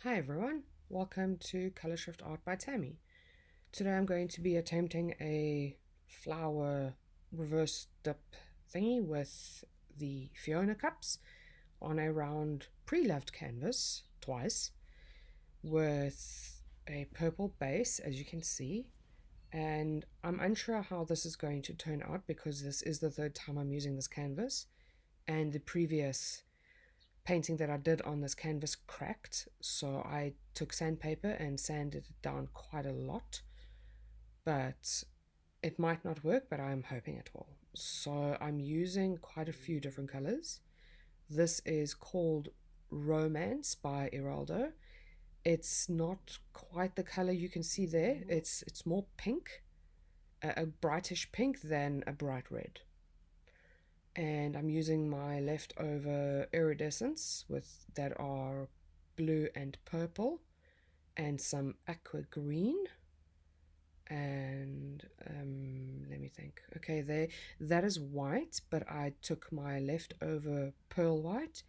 Hi everyone, welcome to Color Shift Art by Tammy. Today I'm going to be attempting a flower reverse dip thingy with the Fiona cups on a round pre-loved canvas twice with a purple base, as you can see, and I'm unsure how this is going to turn out because this is the third time I'm using this canvas, and the previous painting that I did on this canvas cracked, so I took sandpaper and sanded it down quite a lot, but it might not work, but I'm hoping it will. So I'm using quite a few different colors. This is called Romance by Eraldo. It's not quite the color you can see there. It's more pink, a brightish pink than a bright red. And I'm using my leftover iridescents with that are blue and purple and some aqua green, and let me think. Okay, there, that is white, but I took my leftover pearl white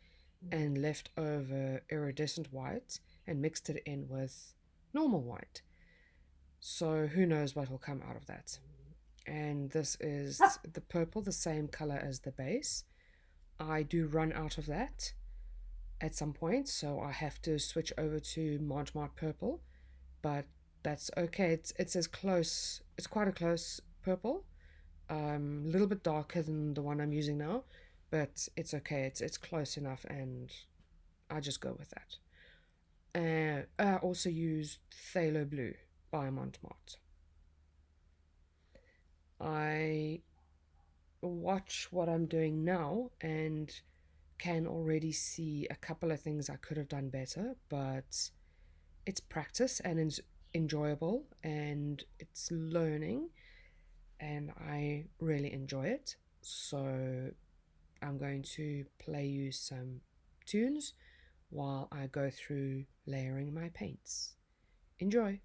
and leftover iridescent white and mixed it in with normal white, so who knows what will come out of that. And this is the purple, the same color as the base. I do run out of that at some point, so I have to switch over to Mont Marte purple, but that's okay. It's as close. It's quite a close purple. A little bit darker than the one I'm using now, but it's okay. It's close enough, and I just go with that. And I also used Phthalo Blue by Mont Marte. I watch what I'm doing now and can already see a couple of things I could have done better, but it's practice and it's enjoyable and it's learning, and I really enjoy it. So I'm going to play you some tunes while I go through layering my paints. Enjoy!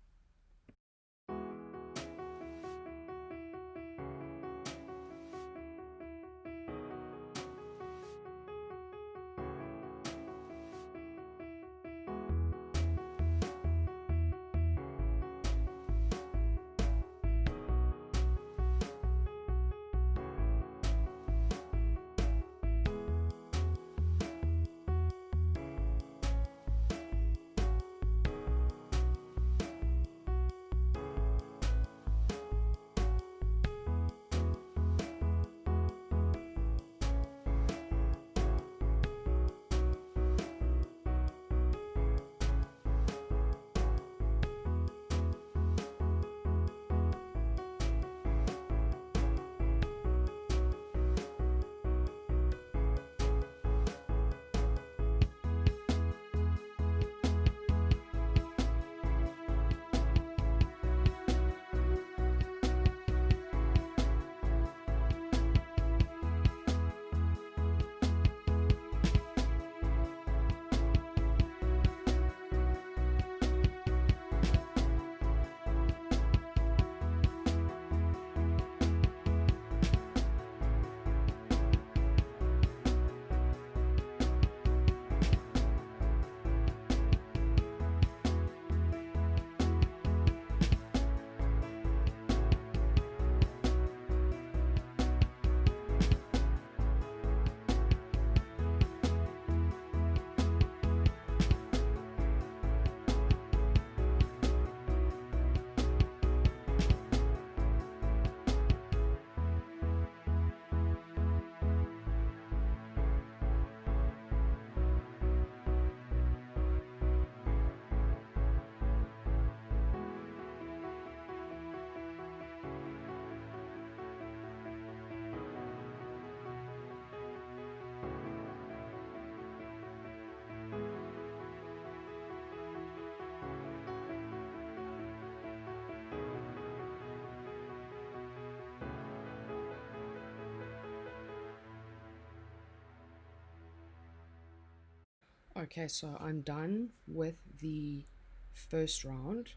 Okay, so I'm done with the first round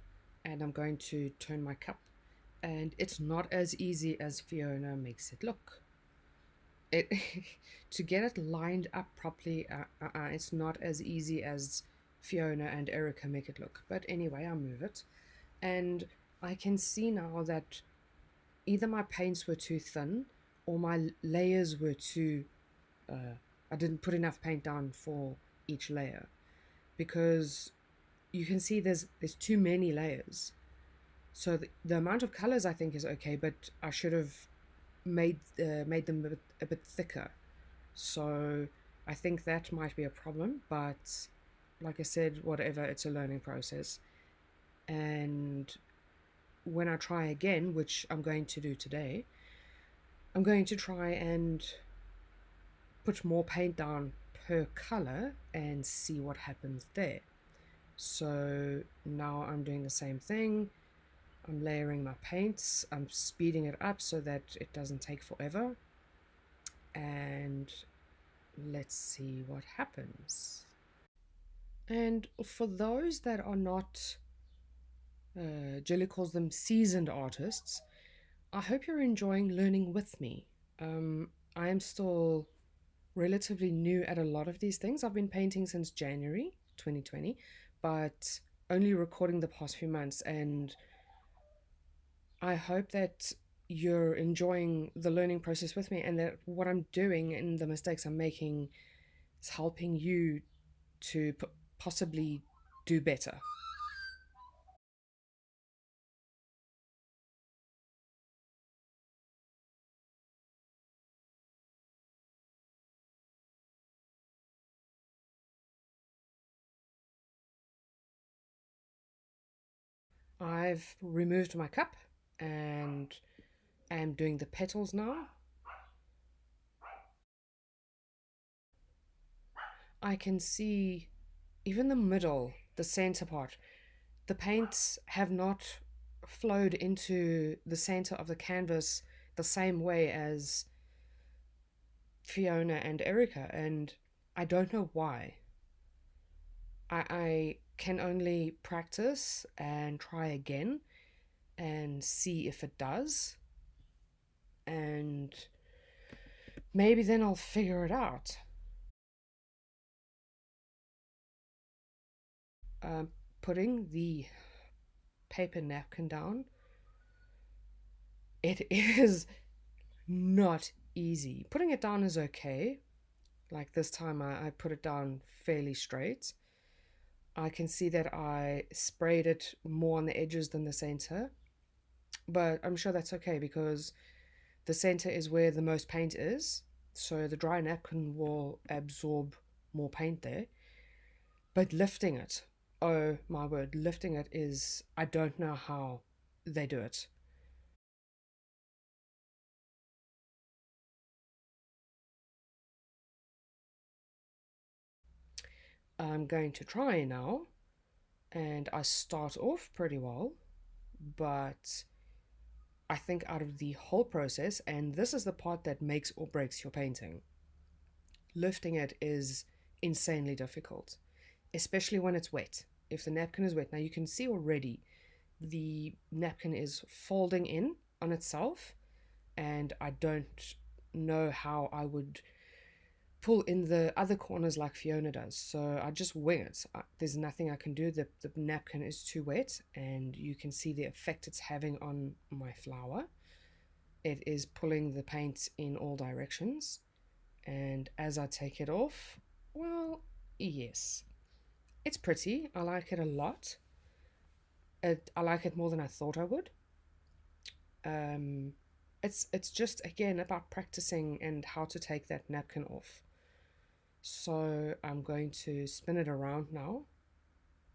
and I'm going to turn my cup, and it's not as easy as Fiona makes it look. It to get it lined up properly, it's not as easy as Fiona and Erica make it look. But anyway, I move it. And I can see now that either my paints were too thin or my layers were too I didn't put enough paint down for each layer, because you can see there's too many layers. So the amount of colors I think is okay, but I should have made them a bit thicker. So I think that might be a problem, but like I said, whatever, it's a learning process. And when I try again, which I'm going to do today, I'm going to try and put more paint down per color and see what happens there. So now I'm doing the same thing. I'm layering my paints. I'm speeding it up so that it doesn't take forever. And let's see what happens. And for those that are not, Jelly calls them seasoned artists, I hope you're enjoying learning with me. I am still relatively new at a lot of these things. I've been painting since January 2020, but only recording the past few months. And I hope that you're enjoying the learning process with me, and that what I'm doing and the mistakes I'm making is helping you to possibly do better. I've removed my cup and am doing the petals now. I can see even the middle, the center part, the paints have not flowed into the center of the canvas the same way as Fiona and Erica, and I don't know why. I can only practice and try again and see if it does, and maybe then I'll figure it out. Um, Putting the paper napkin down, it is not easy. Putting it down is okay. Like this time, I put it down fairly straight. I can see that I sprayed it more on the edges than the center, but I'm sure that's okay because the center is where the most paint is, so the dry napkin will absorb more paint there. But lifting it, oh my word, lifting it is, I don't know how they do it. I'm going to try now, and I start off pretty well, but I think out of the whole process, and this is the part that makes or breaks your painting, lifting it is insanely difficult, especially when it's wet. If the napkin is wet, now you can see already the napkin is folding in on itself, and I don't know how I would pull in the other corners like Fiona does. So I just wing it. There's nothing I can do. The napkin is too wet, and you can see the effect it's having on my flower. It is pulling the paint in all directions, and as I take it off, well, yes, it's pretty. I like it a lot. I like it more than I thought I would. Um, it's just again about practicing and how to take that napkin off. So I'm going to spin it around now,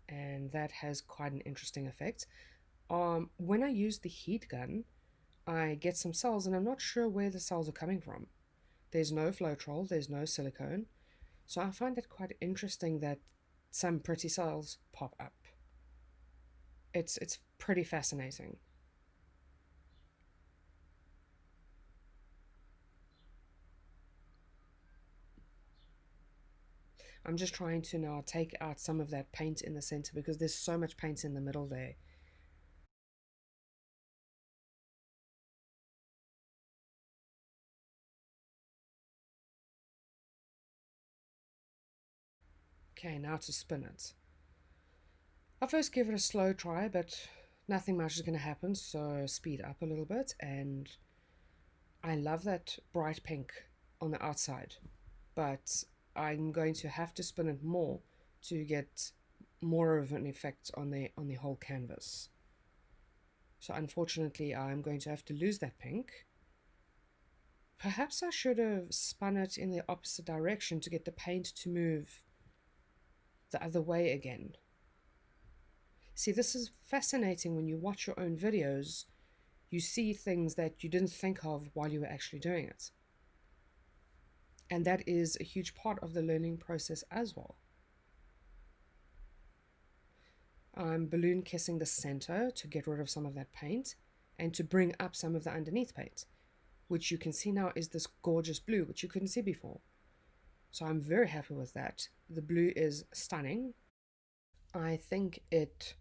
and that has quite an interesting effect. When I use the heat gun, I get some cells, and I'm not sure where the cells are coming from. There's no Floetrol, there's no silicone, so I find it quite interesting that some pretty cells pop up. It's pretty fascinating. I'm just trying to now take out some of that paint in the center because there's so much paint in the middle there. Okay, now to spin it. I'll first give it a slow try, but nothing much is going to happen, so speed up a little bit. And I love that bright pink on the outside, but I'm going to have to spin it more to get more of an effect on the whole canvas. So unfortunately, I'm going to have to lose that pink. Perhaps I should have spun it in the opposite direction to get the paint to move the other way again. See, this is fascinating. When you watch your own videos, you see things that you didn't think of while you were actually doing it. And that is a huge part of the learning process as well. I'm balloon kissing the center to get rid of some of that paint and to bring up some of the underneath paint, which you can see now is this gorgeous blue, which you couldn't see before. So I'm very happy with that. The blue is stunning. I think it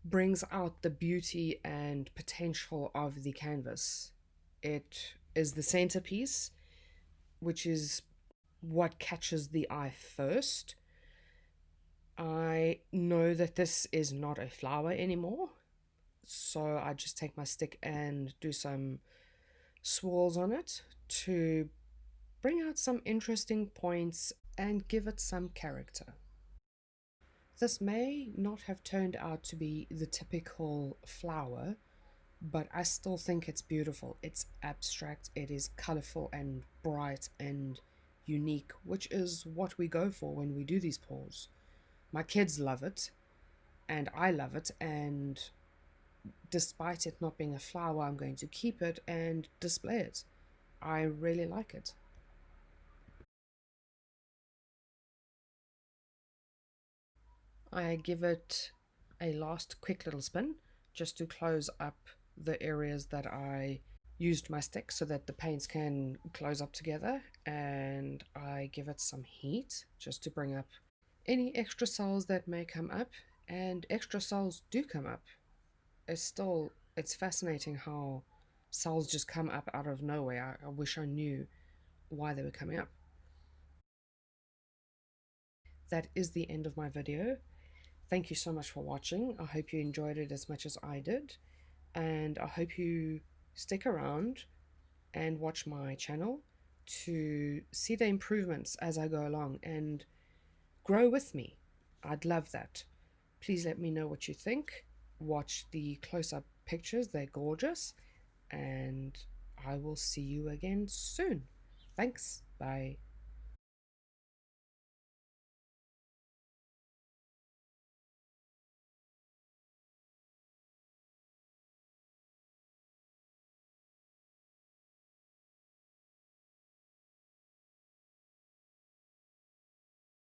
brings out the beauty and potential of the canvas. It is the centerpiece, which is what catches the eye first. I know that this is not a flower anymore, so I just take my stick and do some swirls on it to bring out some interesting points and give it some character. This may not have turned out to be the typical flower, but I still think it's beautiful. It's abstract, it is colorful and bright and unique, which is what we go for when we do these pours. My kids love it, and I love it, and despite it not being a flower, I'm going to keep it and display it. I really like it. I give it a last quick little spin just to close up the areas that I used my stick so that the paints can close up together, and I give it some heat just to bring up any extra cells that may come up, and extra cells do come up. It's fascinating how cells just come up out of nowhere. I wish I knew why they were coming up. That is the end of my video. Thank you so much for watching. I hope you enjoyed it as much as I did, and I hope you stick around and watch my channel to see the improvements as I go along and grow with me. I'd love that. Please let me know what you think. Watch the close-up pictures, they're gorgeous, and I will see you again soon. Thanks. Bye.